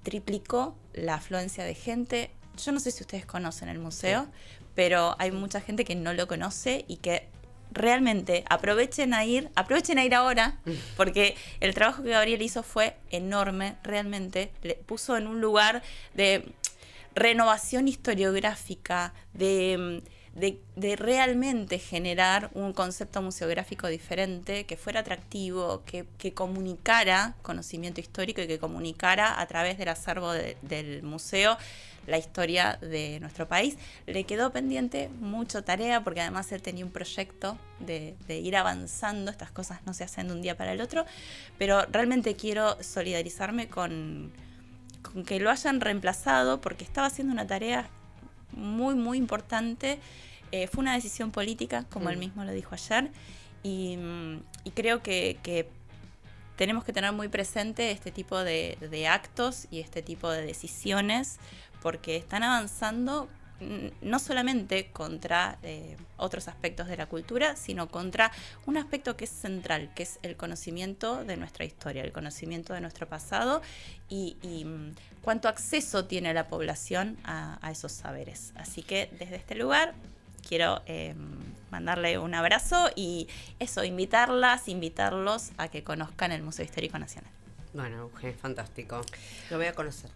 triplicó la afluencia de gente. Yo no sé si ustedes conocen el museo, pero hay mucha gente que no lo conoce y que realmente aprovechen a ir ahora, porque el trabajo que Gabriel hizo fue enorme, realmente. Le puso en un lugar de renovación historiográfica, de realmente generar un concepto museográfico diferente, que fuera atractivo, que comunicara conocimiento histórico y que comunicara a través del acervo del museo la historia de nuestro país. Le quedó pendiente mucha tarea, porque además él tenía un proyecto de ir avanzando. Estas cosas no se hacen de un día para el otro, pero realmente quiero solidarizarme con que lo hayan reemplazado, porque estaba haciendo una tarea muy, muy importante. Fue una decisión política, como él mismo lo dijo ayer, y creo que tenemos que tener muy presente este tipo de actos y este tipo de decisiones, porque están avanzando no solamente contra otros aspectos de la cultura, sino contra un aspecto que es central, que es el conocimiento de nuestra historia, el conocimiento de nuestro pasado y cuánto acceso tiene la población a esos saberes. Así que desde este lugar quiero mandarle un abrazo y eso, invitarlos a que conozcan el Museo Histórico Nacional. Bueno, es fantástico. Lo voy a conocer.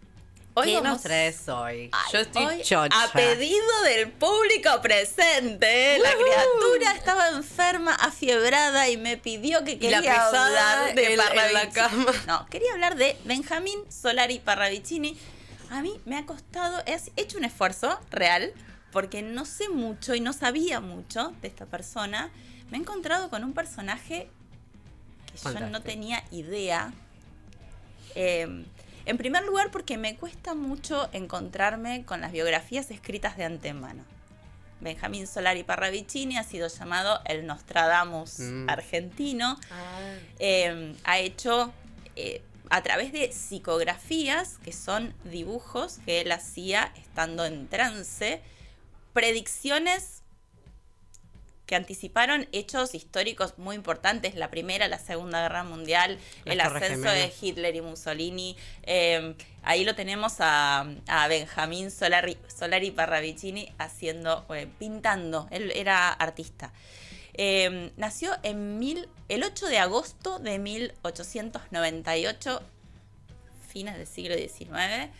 Hoy ¿Qué nos traes hoy? Yo estoy chocha. A pedido del público presente, la criatura estaba enferma, afiebrada, y me pidió que quería hablar de Parravicini. No, quería hablar de Benjamín Solari Parravicini. A mí me ha costado, he hecho un esfuerzo real, porque no sé mucho y no sabía mucho de esta persona. Me he encontrado con un personaje que yo no tenía idea. En primer lugar, porque me cuesta mucho encontrarme con las biografías escritas de antemano. Benjamín Solari Parravicini ha sido llamado el Nostradamus argentino. Ha hecho, a través de psicografías, que son dibujos que él hacía estando en trance, predicciones que anticiparon hechos históricos muy importantes, la Primera, la Segunda Guerra Mundial, el ascenso de Hitler y Mussolini. Ahí lo tenemos a Benjamín Solari Parravicini pintando. Él era artista. Nació el 8 de agosto de 1898, fines del siglo XIX.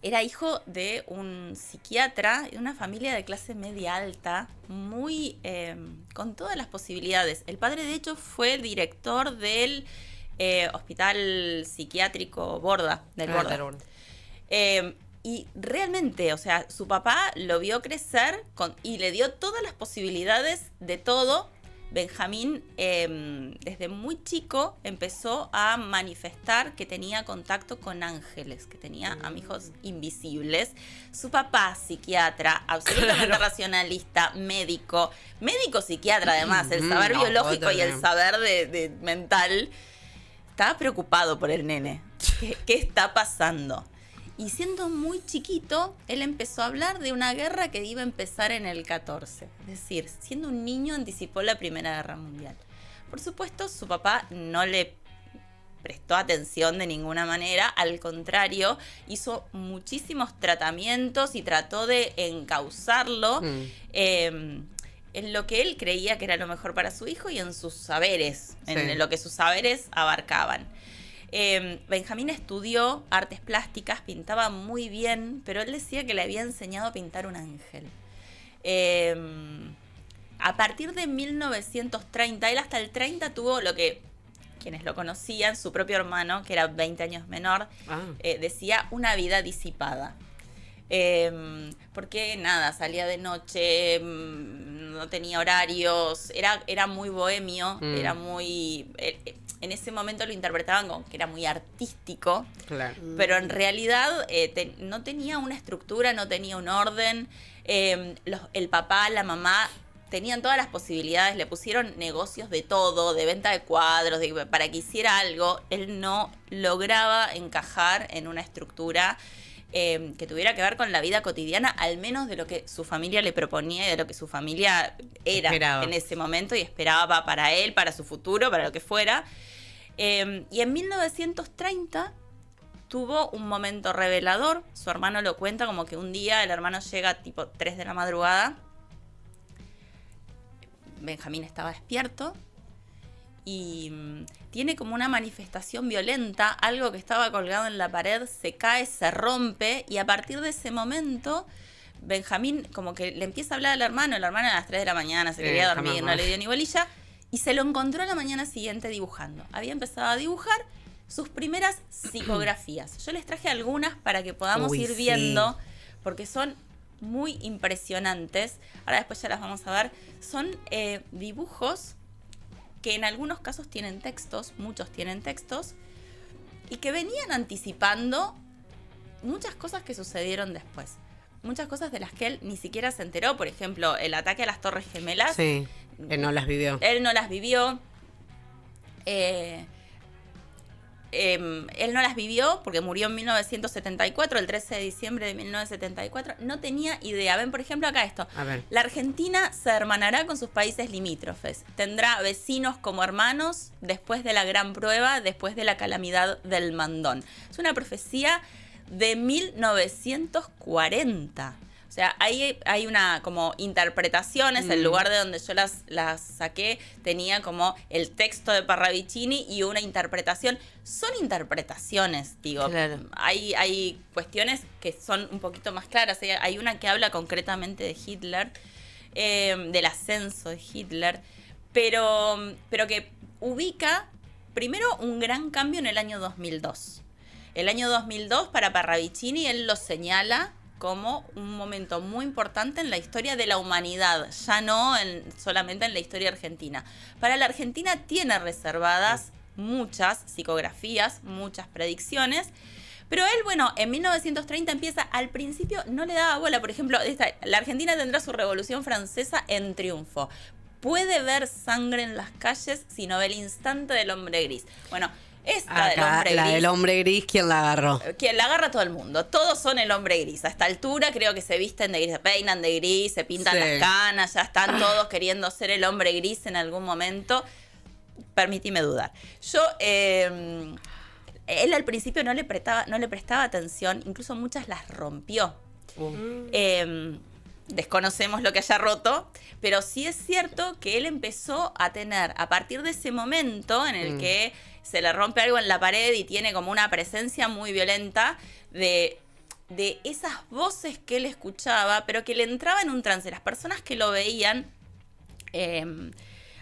Era hijo de un psiquiatra, de una familia de clase media alta, muy con todas las posibilidades. El padre, de hecho, fue el director del hospital psiquiátrico Borda, del Borda. Y realmente, o sea, su papá lo vio crecer y le dio todas las posibilidades de todo. Benjamín, desde muy chico, empezó a manifestar que tenía contacto con ángeles, que tenía amigos invisibles. Su papá, psiquiatra, absolutamente racionalista, médico psiquiatra además, el saber biológico y el saber de mental, estaba preocupado por el nene. ¿Qué está pasando? Y siendo muy chiquito, él empezó a hablar de una guerra que iba a empezar en el 14. Es decir, siendo un niño anticipó la Primera Guerra Mundial. Por supuesto, su papá no le prestó atención de ninguna manera. Al contrario, hizo muchísimos tratamientos y trató de encauzarlo en lo que él creía que era lo mejor para su hijo y en sus saberes, en lo que sus saberes abarcaban. Benjamín estudió artes plásticas, pintaba muy bien, pero él decía que le había enseñado a pintar un ángel. A partir de 1930, él hasta el 30 tuvo lo que quienes lo conocían, su propio hermano, que era 20 años menor, decía una vida disipada. Porque nada, salía de noche, no tenía horarios, era muy bohemio, era muy... en ese momento lo interpretaban como que era muy artístico, claro. Pero en realidad no tenía una estructura, no tenía un orden. El papá, la mamá tenían todas las posibilidades, le pusieron negocios de todo, de venta de cuadros, para que hiciera algo. Él no lograba encajar en una estructura que tuviera que ver con la vida cotidiana, al menos de lo que su familia le proponía y de lo que su familia era en ese momento y esperaba para él, para su futuro, para lo que fuera. Y en 1930 tuvo un momento revelador. Su hermano lo cuenta como que un día el hermano llega tipo 3 de la madrugada. Benjamín estaba despierto y tiene como una manifestación violenta. Algo que estaba colgado en la pared se cae, se rompe, y a partir de ese momento Benjamín como que le empieza a hablar al hermano. El hermano a las 3 de la mañana se quería dormir, no le dio ni bolilla, y se lo encontró a la mañana siguiente dibujando. Había empezado a dibujar sus primeras psicografías. Yo les traje algunas para que podamos ir viendo, porque son muy impresionantes. Ahora después ya las vamos a ver. Son dibujos que en algunos casos tienen textos, muchos tienen textos, y que venían anticipando muchas cosas que sucedieron después. Muchas cosas de las que él ni siquiera se enteró. Por ejemplo, el ataque a las Torres Gemelas. Sí, él no las vivió. Él no las vivió. Él no las vivió porque murió en 1974, el 13 de diciembre de 1974. No tenía idea. Ven, por ejemplo, acá esto. A ver. La Argentina se hermanará con sus países limítrofes. Tendrá vecinos como hermanos después de la gran prueba, después de la calamidad del Mandón. Es una profecía de 1940. O sea, ahí hay una como interpretaciones. El lugar de donde yo las saqué tenía como el texto de Parravicini y una interpretación. Son interpretaciones, digo. Claro. Hay cuestiones que son un poquito más claras. Hay una que habla concretamente de Hitler, del ascenso de Hitler, pero que ubica primero un gran cambio en el año 2002. El año 2002 para Parravicini, él lo señala como un momento muy importante en la historia de la humanidad, ya no solamente en la historia argentina. Para la Argentina tiene reservadas muchas psicografías, muchas predicciones, pero él, bueno, en 1930 empieza, al principio no le daba bola. Por ejemplo, la Argentina tendrá su Revolución Francesa en triunfo. Puede ver sangre en las calles si no ve el instante del hombre gris. Bueno, esta del hombre gris. La del hombre gris, ¿quién la agarró? Quien la agarra todo el mundo. Todos son el hombre gris. A esta altura creo que se visten de gris, se peinan de gris, se pintan las canas, ya están todos queriendo ser el hombre gris en algún momento. Permíteme dudar. Él al principio no le prestaba atención, incluso muchas las rompió. Desconocemos lo que haya roto, pero sí es cierto que él empezó a tener, a partir de ese momento en el que se le rompe algo en la pared y tiene como una presencia muy violenta de esas voces que él escuchaba, pero que le entraba en un trance. Las personas que lo veían,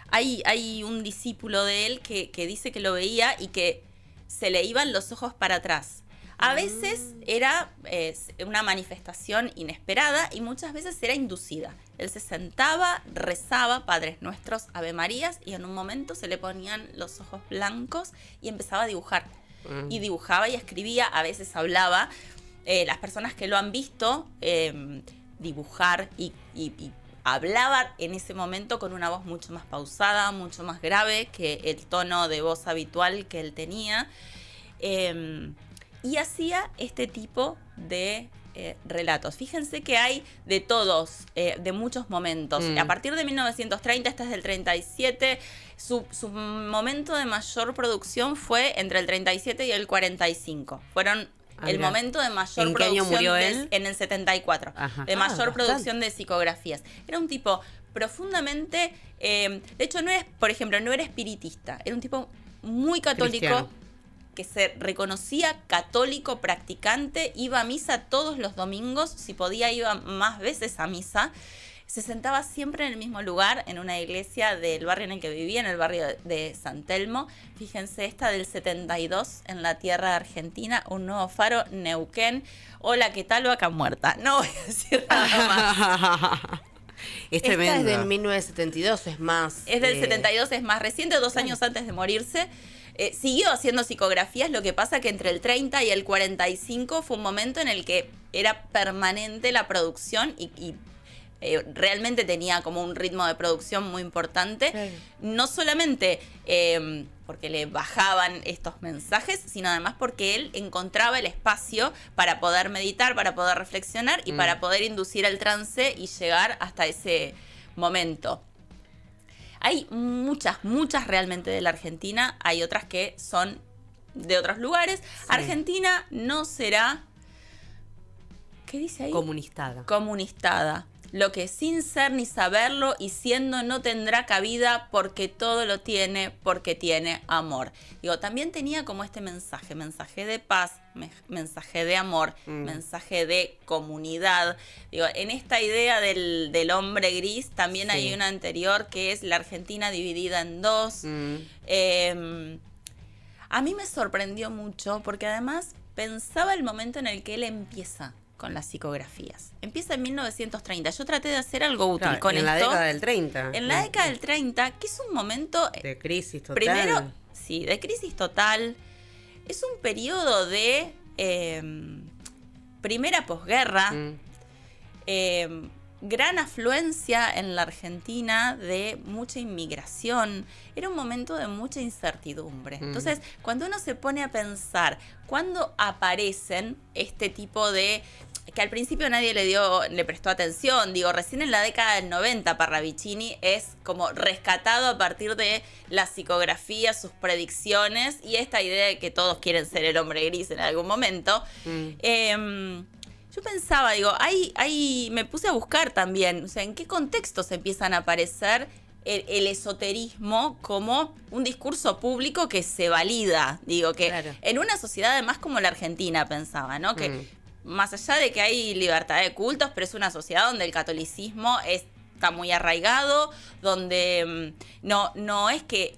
hay un discípulo de él que dice que lo veía y que se le iban los ojos para atrás. A veces era una manifestación inesperada y muchas veces era inducida. Él se sentaba, rezaba Padres Nuestros, Ave Marías, y en un momento se le ponían los ojos blancos y empezaba a dibujar. Y dibujaba y escribía, a veces hablaba. Las personas que lo han visto dibujar y hablaba en ese momento con una voz mucho más pausada, mucho más grave que el tono de voz habitual que él tenía. Y hacía este tipo de relatos. Fíjense que hay de todos, de muchos momentos. A partir de 1930, este es del 37, su momento de mayor producción fue entre el 37 y el 45. Fueron el momento de mayor ¿En qué producción. año murió él? En el 74. Ajá. De mayor bastante. producción de psicografías. Era un tipo profundamente... de hecho, por ejemplo, no era espiritista. Era un tipo muy católico. Cristiano. Que se reconocía católico practicante, iba a misa todos los domingos, si podía iba más veces a misa, se sentaba siempre en el mismo lugar, en una iglesia del barrio en el que vivía, en el barrio de San Telmo. Fíjense, esta del 72, en la tierra argentina, un nuevo faro, Neuquén. Hola, ¿qué tal, vaca muerta? No voy a decir nada más. Es tremendo. Esta es del 1972, es más... Es del 72, es más reciente, 2 años antes de morirse. Siguió haciendo psicografías, lo que pasa que entre el 30 y el 45 fue un momento en el que era permanente la producción y realmente tenía como un ritmo de producción muy importante. Claro. No solamente porque le bajaban estos mensajes, sino además porque él encontraba el espacio para poder meditar, para poder reflexionar y para poder inducir el trance y llegar hasta ese momento. Hay muchas realmente de la Argentina, hay otras que son de otros lugares. Sí. Argentina no será, ¿qué dice ahí? Comunistada. Lo que sin ser ni saberlo y siendo no tendrá cabida porque todo lo tiene, porque tiene amor. Digo, también tenía como este mensaje de paz, mensaje de amor, mensaje de comunidad. Digo, en esta idea del hombre gris también hay una anterior que es la Argentina dividida en dos. A mí me sorprendió mucho porque además pensaba el momento en el que él empieza con las psicografías. Empieza en 1930. Yo traté de hacer algo útil con esto. En la década del 30. En la década del 30, que es un momento... de crisis total. Primero, sí, de crisis total. Es un periodo de primera posguerra. Gran afluencia en la Argentina de mucha inmigración. Era un momento de mucha incertidumbre. Entonces, cuando uno se pone a pensar, ¿cuándo aparecen este tipo de... que al principio nadie le prestó atención? Digo, recién en la década del 90 Parravicini es como rescatado a partir de las psicografías, sus predicciones y esta idea de que todos quieren ser el hombre gris en algún momento. Yo pensaba, digo, ahí me puse a buscar también, o sea, en qué contextos empiezan a aparecer el esoterismo como un discurso público que se valida. Digo, que en una sociedad además como la Argentina pensaba, ¿no? Que más allá de que hay libertad de cultos, pero es una sociedad donde el catolicismo está muy arraigado, donde no es que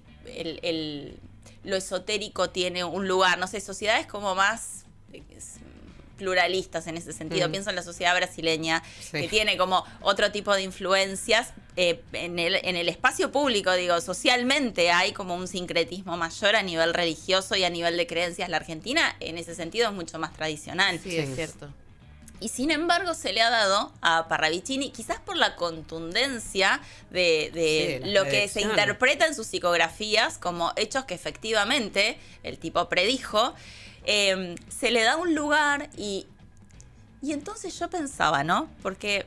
lo esotérico tiene un lugar, no sé, sociedades como más... pluralistas en ese sentido. Pienso en la sociedad brasileña, que tiene como otro tipo de influencias. En el espacio público, digo, socialmente hay como un sincretismo mayor a nivel religioso y a nivel de creencias. La Argentina, en ese sentido, es mucho más tradicional. Sí, es cierto. Y sin embargo se le ha dado a Parravicini, quizás por la contundencia de lo que se interpreta en sus psicografías como hechos que efectivamente el tipo predijo, se le da un lugar y entonces yo pensaba, ¿no? Porque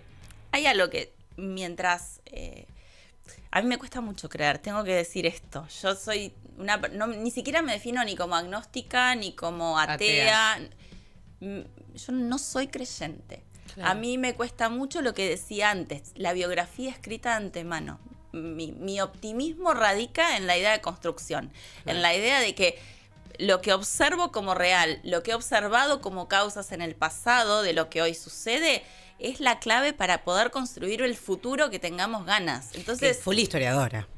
hay algo que mientras... a mí me cuesta mucho creer, tengo que decir esto. Yo soy ni siquiera me defino ni como agnóstica ni como atea. Yo no soy creyente. Claro. A mí me cuesta mucho lo que decía antes, la biografía escrita de antemano. Mi optimismo radica en la idea de construcción, en la idea de que lo que observo como real, lo que he observado como causas en el pasado de lo que hoy sucede, es la clave para poder construir el futuro que tengamos ganas. Entonces, full historiadora.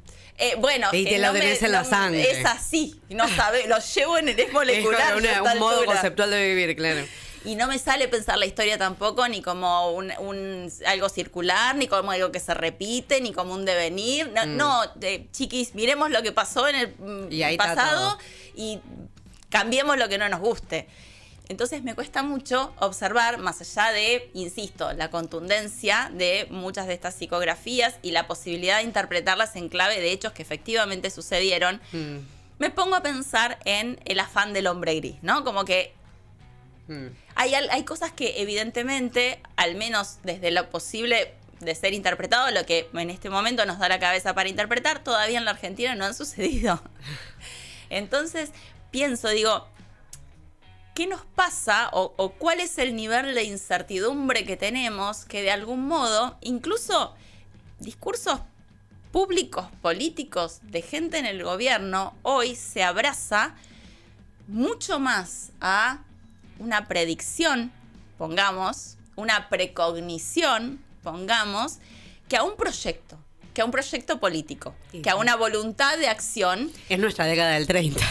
Bueno, y te lo tenés en la sangre. Es así, no sabe, lo llevo en el molecular. Es un modo conceptual de vivir, claro. Y no me sale pensar la historia tampoco ni como algo circular, ni como algo que se repite, ni como un devenir. No, chiquis, miremos lo que pasó en el pasado y cambiemos lo que no nos guste. Entonces me cuesta mucho observar, más allá de, insisto, la contundencia de muchas de estas psicografías y la posibilidad de interpretarlas en clave de hechos que efectivamente sucedieron, me pongo a pensar en el afán del hombre gris, ¿no? Como que hay cosas que evidentemente, al menos desde lo posible de ser interpretado, lo que en este momento nos da la cabeza para interpretar, todavía en la Argentina no han sucedido. Entonces pienso, digo, ¿qué nos pasa o cuál es el nivel de incertidumbre que tenemos que de algún modo, incluso discursos públicos, políticos, de gente en el gobierno, hoy se abraza mucho más a una predicción, pongamos, una precognición, pongamos, que a un proyecto político, que a una voluntad de acción? Es nuestra década del 30.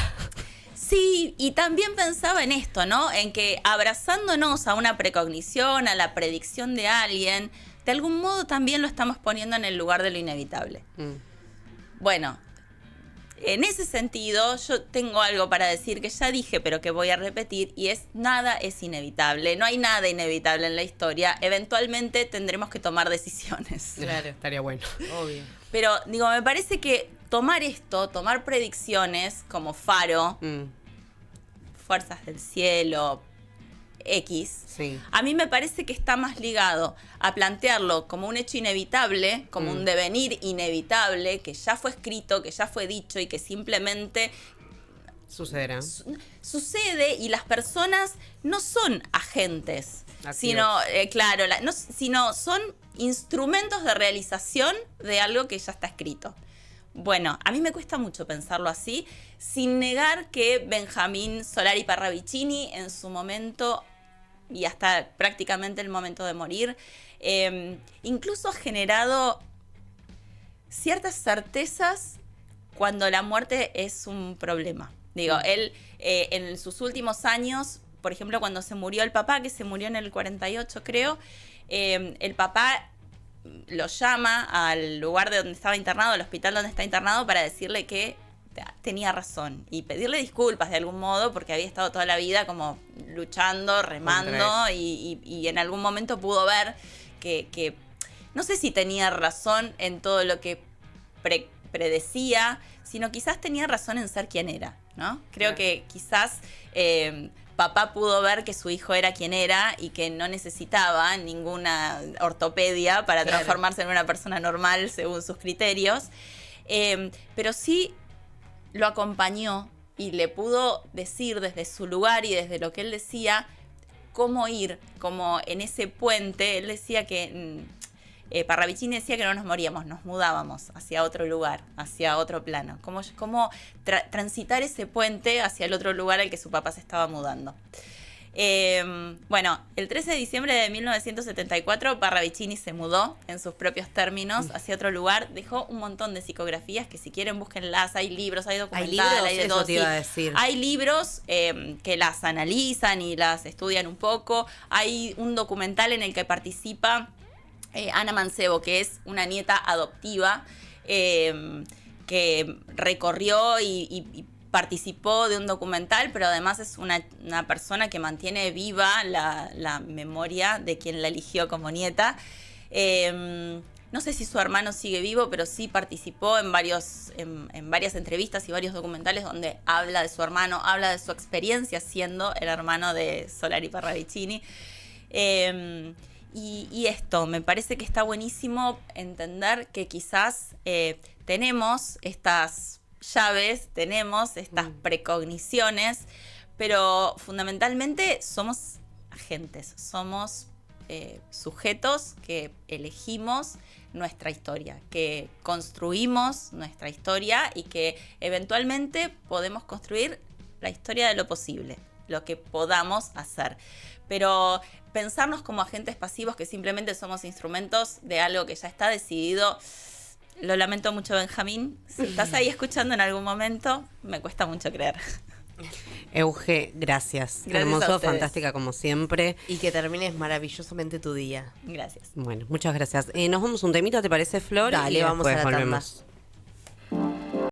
Sí, y también pensaba en esto, ¿no? En que abrazándonos a una precognición, a la predicción de alguien, de algún modo también lo estamos poniendo en el lugar de lo inevitable. Bueno, en ese sentido yo tengo algo para decir que ya dije, pero que voy a repetir, y es: nada es inevitable, no hay nada inevitable en la historia, eventualmente tendremos que tomar decisiones. Claro, estaría bueno. Obvio. Pero, digo, me parece que tomar predicciones como faro, fuerzas del cielo, X, Sí. a mí me parece que está más ligado a plantearlo como un hecho inevitable, como un devenir inevitable, que ya fue escrito, que ya fue dicho y que simplemente Sucederá. sucede, y las personas no son agentes, Activos. sino, sino son instrumentos de realización de algo que ya está escrito. Bueno, a mí me cuesta mucho pensarlo así, sin negar que Benjamín Solari Parravicini en su momento, y hasta prácticamente el momento de morir, incluso ha generado ciertas certezas cuando la muerte es un problema. Digo, él en sus últimos años, por ejemplo, cuando se murió el papá, que se murió en el 48 creo, el papá lo llama al lugar de donde estaba internado, al hospital donde está internado, para decirle que tenía razón y pedirle disculpas de algún modo, porque había estado toda la vida como luchando, remando, y en algún momento pudo ver que no sé si tenía razón en todo lo que predecía, sino quizás tenía razón en ser quien era, ¿no? Creo que quizás papá pudo ver que su hijo era quien era y que no necesitaba ninguna ortopedia para transformarse en una persona normal según sus criterios, pero sí lo acompañó y le pudo decir desde su lugar y desde lo que él decía cómo ir, como en ese puente. Él decía que Parravicini decía que no nos moríamos, nos mudábamos hacia otro lugar, hacia otro plano. Cómo transitar ese puente hacia el otro lugar al que su papá se estaba mudando. Bueno, el 13 de diciembre de 1974 Parravicini se mudó en sus propios términos hacia otro lugar. Dejó un montón de psicografías que, si quieren, búsquenlas. Hay libros, hay documentales, hay de todo. Eso te iba a decir. Hay libros que las analizan y las estudian un poco. Hay un documental en el que participa Ana Mancebo, que es una nieta adoptiva que recorrió y participó de un documental, pero además es una persona que mantiene viva la memoria de quien la eligió como nieta. No sé si su hermano sigue vivo, pero sí participó en varias entrevistas y varios documentales donde habla de su hermano, habla de su experiencia siendo el hermano de Solari Parravicini. Y esto, me parece que está buenísimo entender que quizás tenemos estas llaves, tenemos estas precogniciones, pero fundamentalmente somos agentes, somos sujetos que elegimos nuestra historia, que construimos nuestra historia y que eventualmente podemos construir la historia de lo posible, lo que podamos hacer. Pero pensarnos como agentes pasivos, que simplemente somos instrumentos de algo que ya está decidido, lo lamento mucho, Benjamín. Si estás ahí escuchando en algún momento, me cuesta mucho creer. Euge, gracias. Gracias a Hermoso, ustedes. fantástica como siempre. Y que termines maravillosamente tu día. Gracias. Bueno, muchas gracias. Nos vamos un temita, ¿te parece, Flor? Dale, y vamos a después la tanda. volvemos.